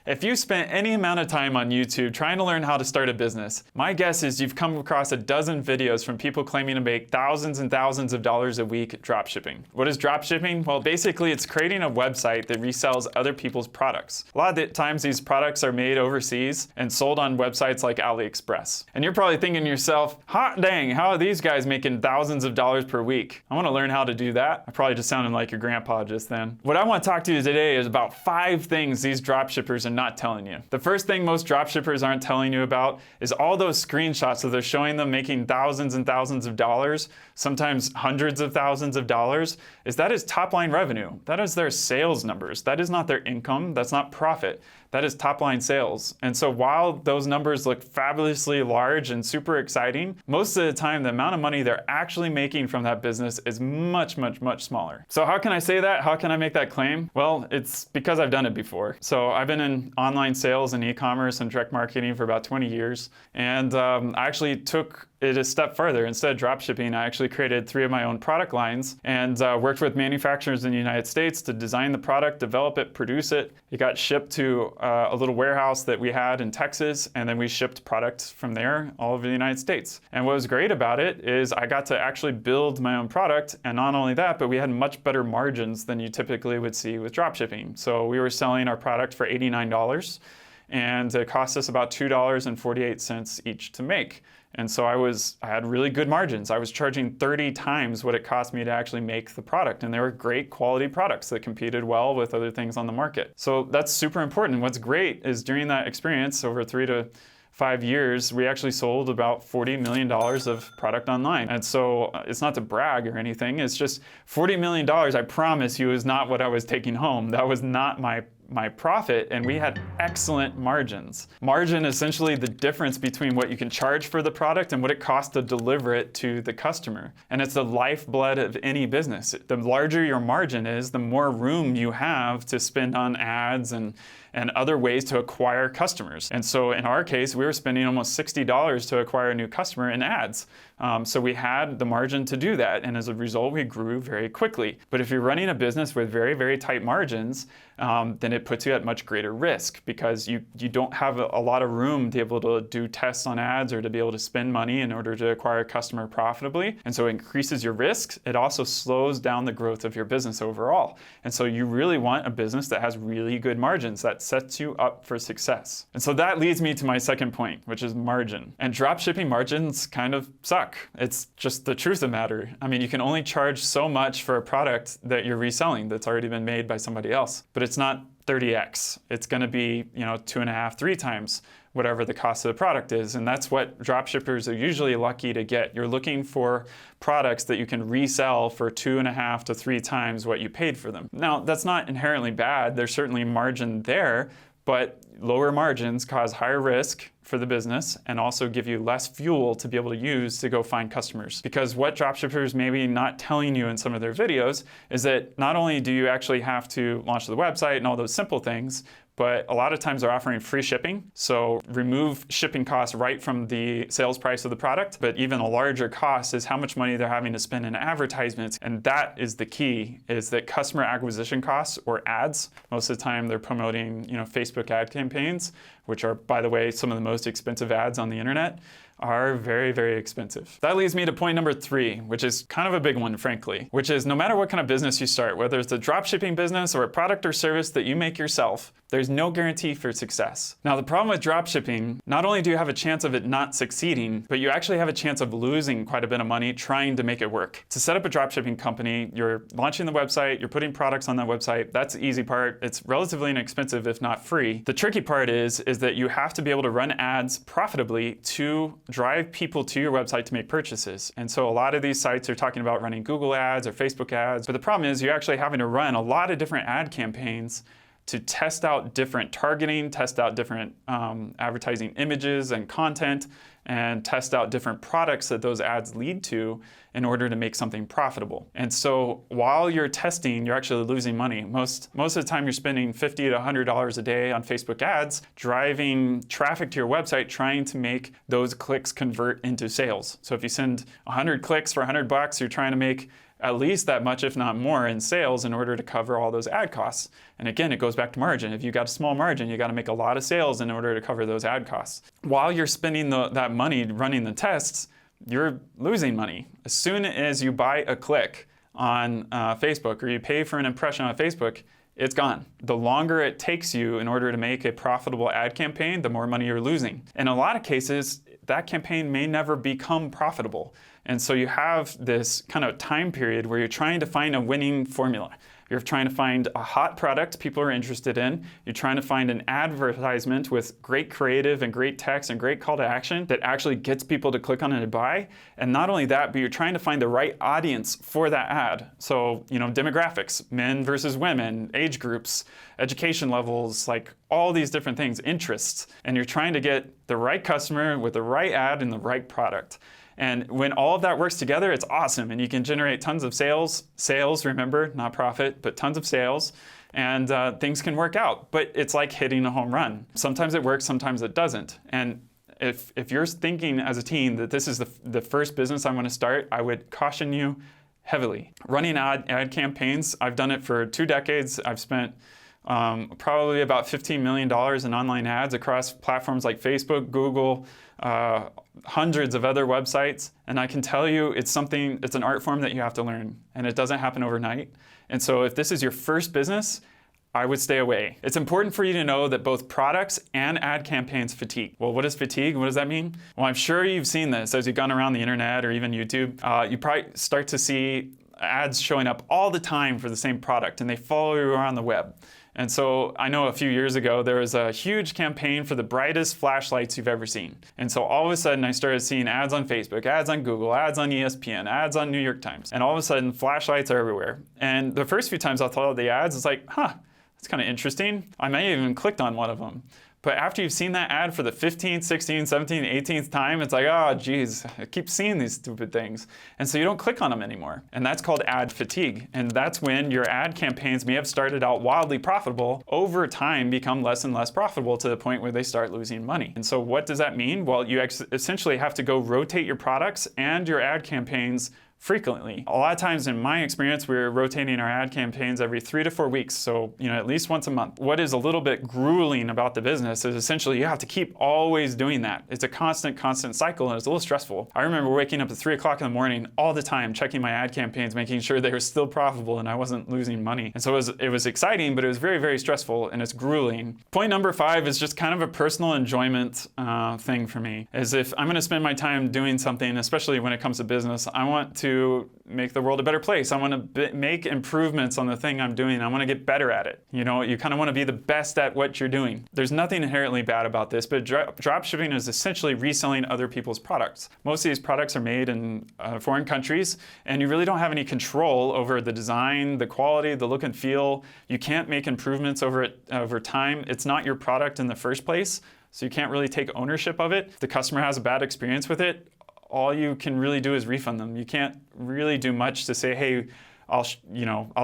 If you spent any amount of time on YouTube trying to learn how to start a business, my guess is you've come across a dozen videos from people claiming to make thousands and thousands of dollars a week dropshipping. What is dropshipping? Well, basically it's creating a website that resells other people's products. A lot of the times these products are made overseas and sold on websites like AliExpress. And you're probably thinking to yourself, hot dang, how are these guys making thousands of dollars per week? I want to learn how to do that. I probably just sounded like your grandpa just then. What I want to talk to you today is about 5 things these dropshippers are not telling you. The first thing most dropshippers aren't telling you about is all those screenshots that they're showing them making thousands and thousands of dollars, sometimes hundreds of thousands of dollars, that is top line revenue. That is their sales numbers. That is not their income. That's not profit. That is top line sales. And so while those numbers look fabulously large and super exciting, most of the time the amount of money they're actually making from that business is much, much, much smaller. So how can I say that? How can I make that claim? Well, it's because I've done it before. So I've been in online sales and e-commerce and direct marketing for about 20 years. And I actually took it a step further. Instead of dropshipping, I actually created 3 of my own product lines and worked with manufacturers in the United States to design the product, develop it, produce it. It got shipped to a little warehouse that we had in Texas, and then we shipped products from there all over the United States. And what was great about it is I got to actually build my own product, and not only that, but we had much better margins than you typically would see with dropshipping. So we were selling our product for $89, and it cost us about $2.48 each to make. And so I had really good margins. I was charging 30 times what it cost me to actually make the product. And they were great quality products that competed well with other things on the market. So that's super important. What's great is during that experience, over 3 to 5 years, we actually sold about $40 million of product online. And so it's not to brag or anything, it's just $40 million, I promise you, is not what I was taking home. That was not my profit, and we had excellent margins. Margin is essentially the difference between what you can charge for the product and what it costs to deliver it to the customer. And it's the lifeblood of any business. The larger your margin is, the more room you have to spend on ads and other ways to acquire customers. And so in our case, we were spending almost $60 to acquire a new customer in ads. So we had the margin to do that, and as a result, we grew very quickly. But if you're running a business with very, very tight margins, then it puts you at much greater risk because you don't have a lot of room to be able to do tests on ads or to be able to spend money in order to acquire a customer profitably. And so it increases your risk. It also slows down the growth of your business overall. And so you really want a business that has really good margins, that sets you up for success. And so that leads me to my second point, which is margin. And dropshipping margins kind of suck. It's just the truth of the matter. I mean, you can only charge so much for a product that you're reselling that's already been made by somebody else. But it's not 30x. It's going to be, 2.5, 3 times whatever the cost of the product is. And that's what dropshippers are usually lucky to get. You're looking for products that you can resell for 2.5 to 3 times what you paid for them. Now, that's not inherently bad. There's certainly margin there, but lower margins cause higher risk for the business and also give you less fuel to be able to use to go find customers. Because what dropshippers may be not telling you in some of their videos is that not only do you actually have to launch the website and all those simple things, but a lot of times they're offering free shipping. So remove shipping costs right from the sales price of the product. But even a larger cost is how much money they're having to spend in advertisements. And that is the key, is that customer acquisition costs or ads. Most of the time they're promoting, Facebook ad campaigns, which are, by the way, some of the most expensive ads on the internet, are very, very expensive. That leads me to point number 3, which is kind of a big one, frankly, which is no matter what kind of business you start, whether it's a dropshipping business or a product or service that you make yourself, there's no guarantee for success. Now, the problem with dropshipping, not only do you have a chance of it not succeeding, but you actually have a chance of losing quite a bit of money trying to make it work. To set up a dropshipping company, you're launching the website, you're putting products on that website. That's the easy part. It's relatively inexpensive, if not free. The tricky part is that you have to be able to run ads profitably to drive people to your website to make purchases. And so a lot of these sites are talking about running Google ads or Facebook ads, but the problem is you're actually having to run a lot of different ad campaigns to test out different targeting, test out different advertising images and content, and test out different products that those ads lead to in order to make something profitable. And so while you're testing, you're actually losing money. Most of the time you're spending $50 to $100 a day on Facebook ads, driving traffic to your website, trying to make those clicks convert into sales. So if you send 100 clicks for $100, you're trying to make at least that much, if not more, in sales in order to cover all those ad costs. And again, it goes back to margin. If you've got a small margin, you got to make a lot of sales in order to cover those ad costs. While you're spending that money running the tests, you're losing money. As soon as you buy a click on Facebook, or you pay for an impression on Facebook, it's gone. The longer it takes you in order to make a profitable ad campaign, the more money you're losing. In a lot of cases, that campaign may never become profitable. And so you have this kind of time period where you're trying to find a winning formula. You're trying to find a hot product people are interested in. You're trying to find an advertisement with great creative and great text and great call to action that actually gets people to click on it and buy. And not only that, but you're trying to find the right audience for that ad. So, demographics, men versus women, age groups, education levels, like all these different things, interests. And you're trying to get the right customer with the right ad and the right product. And when all of that works together, it's awesome. And you can generate tons of sales. Sales, remember, not profit, but tons of sales. And things can work out. But it's like hitting a home run. Sometimes it works, sometimes it doesn't. And if you're thinking as a teen that this is the first business I want to start, I would caution you heavily. Running ad campaigns, I've done it for 2 decades. I've spent probably about $15 million in online ads across platforms like Facebook, Google, hundreds of other websites. And I can tell you it's an art form that you have to learn, and it doesn't happen overnight. And so if this is your first business, I would stay away. It's important for you to know that both products and ad campaigns fatigue. Well, what is fatigue? What does that mean? Well, I'm sure you've seen this as you've gone around the internet or even YouTube. You probably start to see ads showing up all the time for the same product, and they follow you around the web. And so I know a few years ago, there was a huge campaign for the brightest flashlights you've ever seen. And so all of a sudden, I started seeing ads on Facebook, ads on Google, ads on ESPN, ads on New York Times. And all of a sudden, flashlights are everywhere. And the first few times I thought of the ads, it's like, that's kind of interesting. I may have even clicked on one of them. But after you've seen that ad for the 15th, 16th, 17th, 18th time, it's like, oh, geez, I keep seeing these stupid things. And so you don't click on them anymore. And that's called ad fatigue. And that's when your ad campaigns may have started out wildly profitable, over time become less and less profitable to the point where they start losing money. And so what does that mean? Well, you essentially have to go rotate your products and your ad campaigns frequently. A lot of times in my experience, we're rotating our ad campaigns every 3 to 4 weeks. So, at least once a month. What is a little bit grueling about the business is essentially you have to keep always doing that. It's a constant cycle, and it's a little stressful. I remember waking up at 3 o'clock in the morning all the time, checking my ad campaigns, making sure they were still profitable and I wasn't losing money. And so it was exciting, but it was very, very stressful, and it's grueling. Point number 5 is just kind of a personal enjoyment thing for me, is if I'm gonna spend my time doing something, especially when it comes to business, I want to make the world a better place. I want to make improvements on the thing I'm doing. I want to get better at it. You kind of want to be the best at what you're doing. There's nothing inherently bad about this, but dropshipping is essentially reselling other people's products. Most of these products are made in foreign countries, and you really don't have any control over the design, the quality, the look and feel. You can't make improvements over time. It's not your product in the first place, so you can't really take ownership of it. If the customer has a bad experience with it, all you can really do is refund them. You can't really do much to say, hey, I'll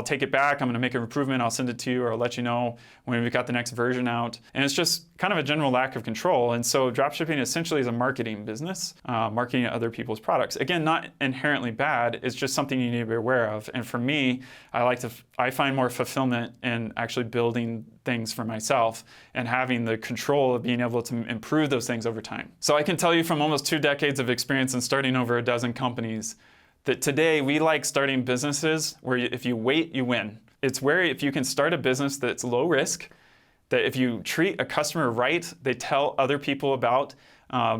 take it back, I'm gonna make an improvement, I'll send it to you, or I'll let you know when we've got the next version out. And it's just kind of a general lack of control. And so dropshipping essentially is a marketing business, marketing other people's products. Again, not inherently bad, it's just something you need to be aware of. And for me, I find more fulfillment in actually building things for myself and having the control of being able to improve those things over time. So I can tell you from almost 2 decades of experience and starting over a dozen companies, that today we like starting businesses where if you wait, you win. It's where if you can start a business that's low risk, that if you treat a customer right, they tell other people about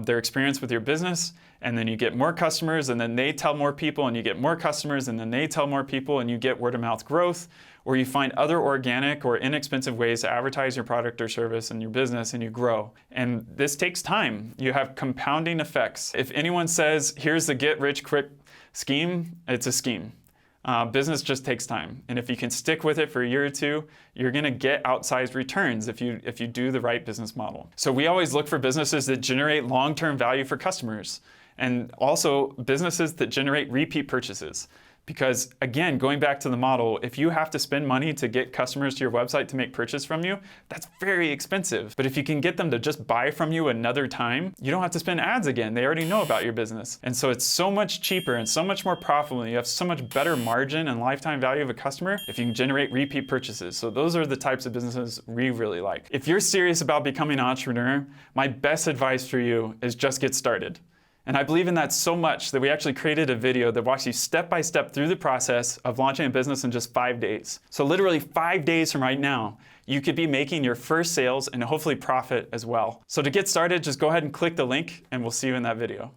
their experience with your business, and then you get more customers, and then they tell more people, and you get more customers, and then they tell more people, and you get word of mouth growth, or you find other organic or inexpensive ways to advertise your product or service in your business, and you grow. And this takes time. You have compounding effects. If anyone says, here's the get rich quick scheme, it's a scheme. Business just takes time. And if you can stick with it for a year or 2, you're gonna get outsized returns if you do the right business model. So we always look for businesses that generate long-term value for customers, and also businesses that generate repeat purchases. Because again, going back to the model, if you have to spend money to get customers to your website to make purchase from you, that's very expensive. But if you can get them to just buy from you another time, you don't have to spend ads again. They already know about your business. And so it's so much cheaper and so much more profitable. You have so much better margin and lifetime value of a customer if you can generate repeat purchases. So those are the types of businesses we really like. If you're serious about becoming an entrepreneur, my best advice for you is just get started. And I believe in that so much that we actually created a video that walks you step by step through the process of launching a business in just 5 days. So literally 5 days from right now, you could be making your first sales and hopefully profit as well. So to get started, just go ahead and click the link and we'll see you in that video.